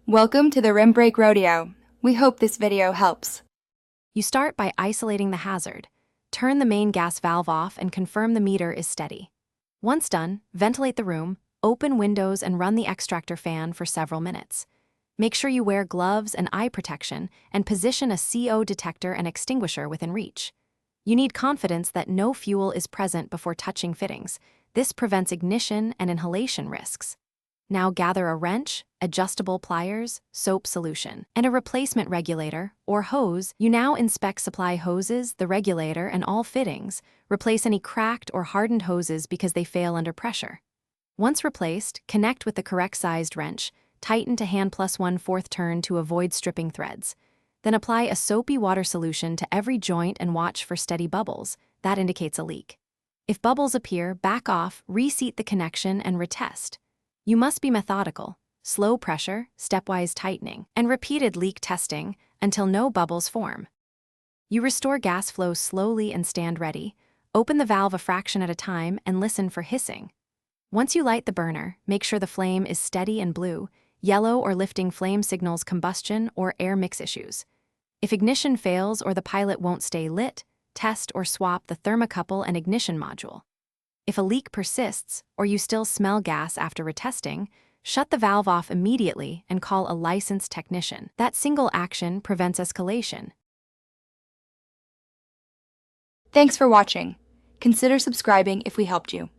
Welcome to the Rim Break Rodeo. We hope this video helps. You start by isolating the hazard. Turn the main gas valve off and confirm the meter is steady. Once done, ventilate the room, open windows and run the extractor fan for several minutes. Make sure you wear gloves and eye protection and position a CO detector and extinguisher within reach. You need confidence that no fuel is present before touching fittings. This prevents ignition and inhalation risks. Now gather a wrench, adjustable pliers, soap solution, and a replacement regulator, or hose. You now inspect supply hoses, the regulator, and all fittings. Replace any cracked or hardened hoses because they fail under pressure. Once replaced, connect with the correct sized wrench, tighten to hand plus 1/4 turn to avoid stripping threads. Then apply a soapy water solution to every joint and watch for steady bubbles. That indicates a leak. If bubbles appear, back off, reseat the connection, and retest. You must be methodical, slow pressure, stepwise tightening, and repeated leak testing until no bubbles form. You restore gas flow slowly and stand ready. Open the valve a fraction at a time and listen for hissing. Once you light the burner, make sure the flame is steady and blue. Yellow or lifting flame signals combustion or air mix issues. If ignition fails or the pilot won't stay lit, test or swap the thermocouple and ignition module. If a leak persists, or you still smell gas after retesting, shut the valve off immediately and call a licensed technician. That single action prevents escalation. Thanks for watching. Consider subscribing if we helped you.